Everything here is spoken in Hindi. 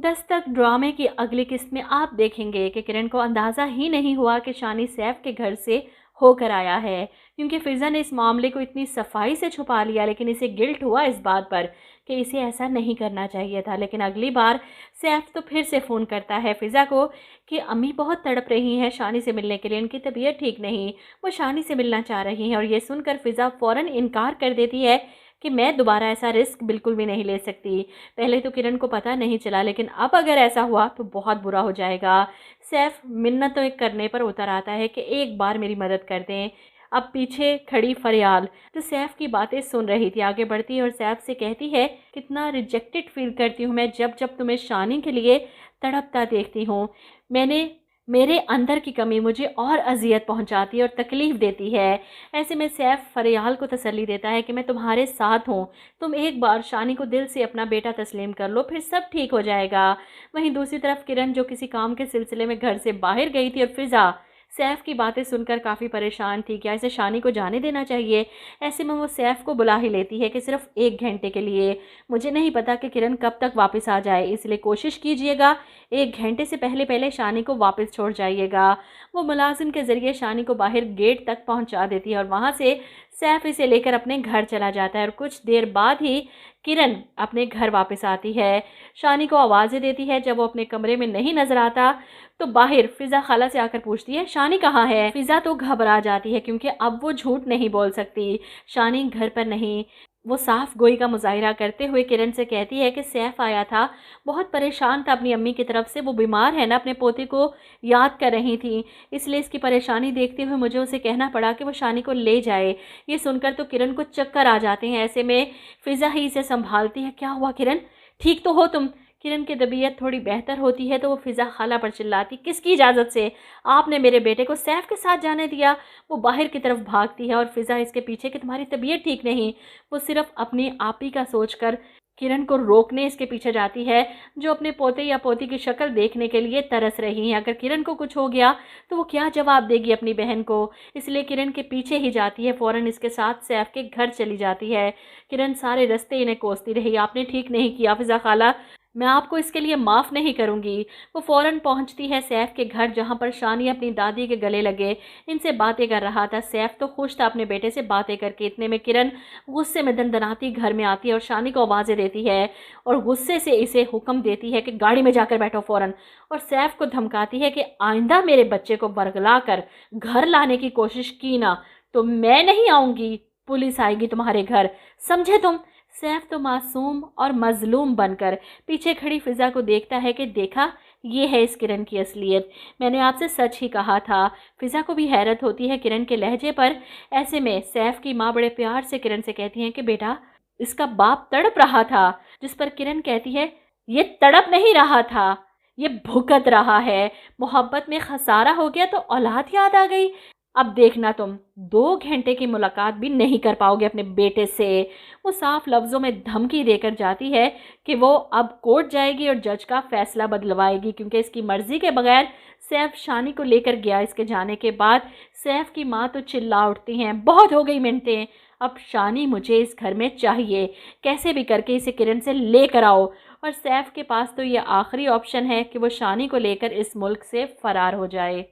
दस्तक ड्रामे की अगली किस्त में आप देखेंगे कि किरण को अंदाज़ा ही नहीं हुआ कि शानी सैफ के घर से होकर आया है, क्योंकि फिज़ा ने इस मामले को इतनी सफाई से छुपा लिया। लेकिन इसे गिल्ट हुआ इस बात पर कि इसे ऐसा नहीं करना चाहिए था। लेकिन अगली बार सैफ तो फिर से फ़ोन करता है फिज़ा को कि अम्मी बहुत तड़प रही हैं शानी से मिलने के लिए, उनकी तबीयत ठीक नहीं, वो शानी से मिलना चाह रही हैं। और ये सुनकर फिज़ा फ़ौरन इनकार कर देती है कि मैं दोबारा ऐसा रिस्क बिल्कुल भी नहीं ले सकती। पहले तो किरण को पता नहीं चला, लेकिन अब अगर ऐसा हुआ तो बहुत बुरा हो जाएगा। सैफ मिन्नतों करने पर उतर आता है कि एक बार मेरी मदद कर दें। अब पीछे खड़ी फरियाल तो सैफ की बातें सुन रही थी, आगे बढ़ती है और सैफ से कहती है, कितना रिजेक्टेड फील करती हूँ मैं जब जब तुम्हें शानी के लिए तड़पता देखती हूँ। मेरे अंदर की कमी मुझे और अजियत पहुंचाती है और तकलीफ़ देती है। ऐसे में सैफ फरियाल को तसल्ली देता है कि मैं तुम्हारे साथ हूँ, तुम एक बार शानी को दिल से अपना बेटा तस्लीम कर लो, फिर सब ठीक हो जाएगा। वहीं दूसरी तरफ किरण, जो किसी काम के सिलसिले में घर से बाहर गई थी, और फिज़ा सैफ की बातें सुनकर काफ़ी परेशान थी। क्या इसे शानी को जाने देना चाहिए? ऐसे में वो सैफ को बुला ही लेती है कि सिर्फ 1 घंटे के लिए, मुझे नहीं पता कि किरण कब तक वापस आ जाए, इसलिए कोशिश कीजिएगा 1 घंटे से पहले पहले शानी को वापस छोड़ जाइएगा। वो मुलाजिम के ज़रिए शानी को बाहर गेट तक पहुंचा देती है और वहां से सैफ इसे लेकर अपने घर चला जाता है। और कुछ देर बाद ही किरण अपने घर वापस आती है, शानी को आवाज़ें देती है। जब वो अपने कमरे में नहीं नजर आता तो बाहर फिज़ा खाला से आकर पूछती है, शानी कहाँ है? फिज़ा तो घबरा जाती है क्योंकि अब वो झूठ नहीं बोल सकती, शानी घर पर नहीं। वो साफ गोई का मुजाहिरा करते हुए किरण से कहती है कि सैफ आया था, बहुत परेशान था अपनी अम्मी की तरफ से, वो बीमार है ना, अपने पोते को याद कर रही थी, इसलिए इसकी परेशानी देखते हुए मुझे उसे कहना पड़ा कि वो शानी को ले जाए। ये सुनकर तो किरण को चक्कर आ जाते हैं। ऐसे में फिज़ा ही इसे संभालती है। क्या हुआ किरण, ठीक तो हो तुम? किरण की तबीयत थोड़ी बेहतर होती है तो वो फिज़ा खाला पर चिल्लाती, किसकी इजाज़त से आपने मेरे बेटे को सैफ के साथ जाने दिया? वो बाहर की तरफ भागती है और फिज़ा इसके पीछे कि तुम्हारी तबीयत ठीक नहीं। वो सिर्फ अपनी आप ही का सोचकर किरण को रोकने इसके पीछे जाती है, जो अपने पोते या पोती की शक्ल देखने के लिए तरस रही हैं। अगर किरण को कुछ हो गया तो वो क्या जवाब देगी अपनी बहन को, इसलिए किरण के पीछे ही जाती है। फ़ौरन इसके साथ सैफ के घर चली जाती है। किरण सारे रास्ते इन्हें कोसती रही, आपने ठीक नहीं किया फिज़ा खाला, मैं आपको इसके लिए माफ़ नहीं करूंगी। वो फ़ौरन पहुंचती है सैफ के घर, जहां पर शानी अपनी दादी के गले लगे इनसे बातें कर रहा था। सैफ तो खुश था अपने बेटे से बातें करके। इतने में किरण गुस्से में दनदनाती घर में आती है और शानी को आवाज़ें देती है और गुस्से से इसे हुक्म देती है कि गाड़ी में जाकर बैठो फ़ौरन, और सैफ को धमकाती है कि आइंदा मेरे बच्चे को बरगला कर घर लाने की कोशिश की ना तो मैं नहीं आऊँगी, पुलिस आएगी तुम्हारे घर, समझे तुम? सैफ तो मासूम और मजलूम बनकर पीछे खड़ी फिज़ा को देखता है कि देखा, ये है इस किरण की असलियत, मैंने आपसे सच ही कहा था। फिज़ा को भी हैरत होती है किरण के लहजे पर। ऐसे में सैफ की माँ बड़े प्यार से किरण से कहती हैं कि बेटा, इसका बाप तड़प रहा था। जिस पर किरण कहती है, ये तड़प नहीं रहा था, ये भुगत रहा है, मोहब्बत में खसारा हो गया तो औलाद याद आ गई। अब देखना तुम 2 घंटे की मुलाकात भी नहीं कर पाओगे अपने बेटे से। वो साफ लफ्ज़ों में धमकी देकर जाती है कि वो अब कोर्ट जाएगी और जज का फैसला बदलवाएगी, क्योंकि इसकी मर्ज़ी के बगैर सैफ शानी को लेकर गया। इसके जाने के बाद सैफ की माँ तो चिल्ला उठती हैं, बहुत हो गई मिनटें, अब शानी मुझे इस घर में चाहिए, कैसे भी करके इसे किरण से लेकर आओ। और सैफ के पास तो ये आखिरी ऑप्शन है कि वो शानी को लेकर इस मुल्क से फ़रार हो जाए।